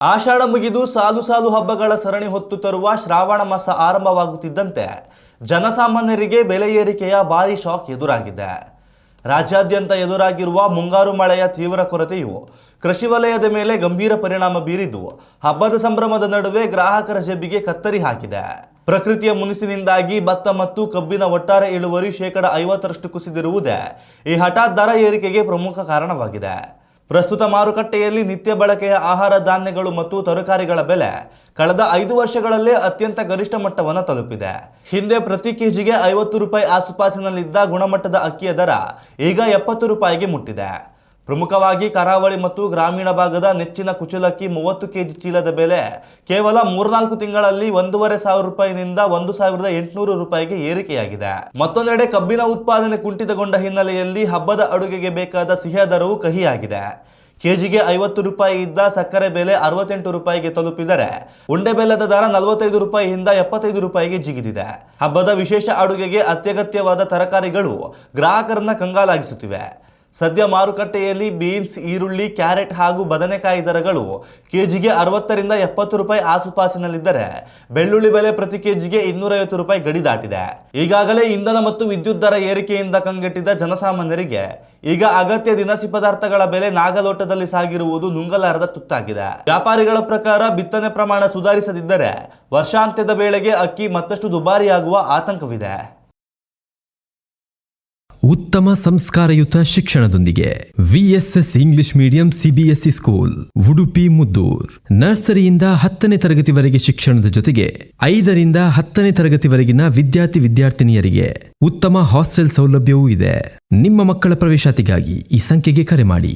ಆಷಾಢ ಮುಗಿದು ಸಾಲು ಸಾಲು ಹಬ್ಬಗಳ ಸರಣಿ ಹೊತ್ತು ತರುವ ಶ್ರಾವಣ ಮಾಸ ಆರಂಭವಾಗುತ್ತಿದ್ದಂತೆ ಜನಸಾಮಾನ್ಯರಿಗೆ ಬೆಲೆ ಏರಿಕೆಯ ಭಾರಿ ಶಾಕ್ ಎದುರಾಗಿದೆ. ರಾಜ್ಯಾದ್ಯಂತ ಎದುರಾಗಿರುವ ಮುಂಗಾರು ಮಳೆಯ ತೀವ್ರ ಕೊರತೆಯು ಕೃಷಿ ವಲಯದ ಮೇಲೆ ಗಂಭೀರ ಪರಿಣಾಮ ಬೀರಿದ್ದು ಹಬ್ಬದ ಸಂಭ್ರಮದ ನಡುವೆ ಗ್ರಾಹಕರ ಜೇಬಿಗೆ ಕತ್ತರಿ ಹಾಕಿದೆ. ಪ್ರಕೃತಿಯ ಮುನಿಸಿನಿಂದಾಗಿ ಭತ್ತ ಮತ್ತು ಕಬ್ಬಿನ ಒಟ್ಟಾರೆ ಇಳುವರಿ 50% ಕುಸಿದಿರುವುದೇ ಈ ಹಠಾತ್ ದರ ಏರಿಕೆಗೆ ಪ್ರಮುಖ ಕಾರಣವಾಗಿದೆ. ಪ್ರಸ್ತುತ ಮಾರುಕಟ್ಟೆಯಲ್ಲಿ ನಿತ್ಯ ಬಳಕೆಯ ಆಹಾರ ಧಾನ್ಯಗಳು ಮತ್ತು ತರಕಾರಿಗಳ ಬೆಲೆ ಕಳೆದ 5 ವರ್ಷಗಳಲ್ಲೇ ಅತ್ಯಂತ ಗರಿಷ್ಠ ಮಟ್ಟವನ್ನು ತಲುಪಿದೆ. ಹಿಂದೆ ಪ್ರತಿ ಕೆಜಿಗೆ 50 ರೂಪಾಯಿ ಆಸುಪಾಸಿನಲ್ಲಿದ್ದ ಗುಣಮಟ್ಟದ ಅಕ್ಕಿಯ ದರ ಈಗ 70 ರೂಪಾಯಿಗೆ ಮುಟ್ಟಿದೆ. ಪ್ರಮುಖವಾಗಿ ಕರಾವಳಿ ಮತ್ತು ಗ್ರಾಮೀಣ ಭಾಗದ ನೆಚ್ಚಿನ ಕುಚಲಕ್ಕಿ 30 ಕೆಜಿ ಚೀಲದ ಬೆಲೆ ಕೇವಲ 3-4 ತಿಂಗಳಲ್ಲಿ 1,500 ರೂಪಾಯಿನಿಂದ 1,800 ರೂಪಾಯಿಗೆ ಏರಿಕೆಯಾಗಿದೆ. ಮತ್ತೊಂದೆಡೆ ಕಬ್ಬಿನ ಉತ್ಪಾದನೆ ಕುಂಠಿತಗೊಂಡ ಹಿನ್ನೆಲೆಯಲ್ಲಿ ಹಬ್ಬದ ಅಡುಗೆಗೆ ಬೇಕಾದ ಸಿಹಿಯ ದರವು ಕಹಿಯಾಗಿದೆ. ಕೆಜಿಗೆ 50 ರೂಪಾಯಿ ಇದ್ದ ಸಕ್ಕರೆ ಬೆಲೆ 68 ರೂಪಾಯಿಗೆ ತಲುಪಿದರೆ ಉಂಡೆ ಬೆಲ್ಲದ ದರ 45 ರೂಪಾಯಿಯಿಂದ 75 ರೂಪಾಯಿಗೆ ಜಿಗಿದಿದೆ. ಹಬ್ಬದ ವಿಶೇಷ ಅಡುಗೆಗೆ ಅತ್ಯಗತ್ಯವಾದ ತರಕಾರಿಗಳು ಗ್ರಾಹಕರನ್ನ ಕಂಗಾಲಾಗಿಸುತ್ತಿವೆ. ಸದ್ಯ ಮಾರುಕಟ್ಟೆಯಲ್ಲಿ ಬೀನ್ಸ್, ಈರುಳ್ಳಿ, ಕ್ಯಾರೆಟ್ ಹಾಗೂ ಬದನೆಕಾಯಿ ದರಗಳು ಕೆಜಿಗೆ 60ರಿಂದ 70 ರೂಪಾಯಿ ಆಸುಪಾಸಿನಲ್ಲಿದ್ದರೆ ಬೆಳ್ಳುಳ್ಳಿ ಬೆಲೆ ಪ್ರತಿ ಕೆಜಿಗೆ 250 ರೂಪಾಯಿ ಗಡಿ ದಾಟಿದೆ. ಈಗಾಗಲೇ ಇಂಧನ ಮತ್ತು ವಿದ್ಯುತ್ ದರ ಏರಿಕೆಯಿಂದ ಕಂಗೆಟ್ಟಿದ್ದ ಜನಸಾಮಾನ್ಯರಿಗೆ ಈಗ ಅಗತ್ಯ ದಿನಸಿ ಪದಾರ್ಥಗಳ ಬೆಲೆ ನಾಗಲೋಟದಲ್ಲಿ ಸಾಗಿರುವುದು ನುಂಗಲಾರದ ತುತ್ತಾಗಿದೆ. ವ್ಯಾಪಾರಿಗಳ ಪ್ರಕಾರ ಬಿತ್ತನೆ ಪ್ರಮಾಣ ಸುಧಾರಿಸದಿದ್ದರೆ ವರ್ಷಾಂತ್ಯದ ವೇಳೆಗೆ ಅಕ್ಕಿ ಮತ್ತಷ್ಟು ದುಬಾರಿಯಾಗುವ ಆತಂಕವಿದೆ. ಉತ್ತಮ ಸಂಸ್ಕಾರಯುತ ಶಿಕ್ಷಣದೊಂದಿಗೆ VSS English medium CBSE school Udupi Muddur. ನರ್ಸರಿಯಿಂದ 10ನೇ ತರಗತಿವರೆಗೆ ಶಿಕ್ಷಣದ ಜೊತೆಗೆ 5ರಿಂದ 10ನೇ ತರಗತಿವರೆಗಿನ ವಿದ್ಯಾರ್ಥಿನಿಯರಿಗೆ ಉತ್ತಮ ಹಾಸ್ಟೆಲ್ ಸೌಲಭ್ಯವೂ ಇದೆ. ನಿಮ್ಮ ಮಕ್ಕಳ ಪ್ರವೇಶಾತಿಗಾಗಿ ಈ ಸಂಖ್ಯೆಗೆ ಕರೆ ಮಾಡಿ.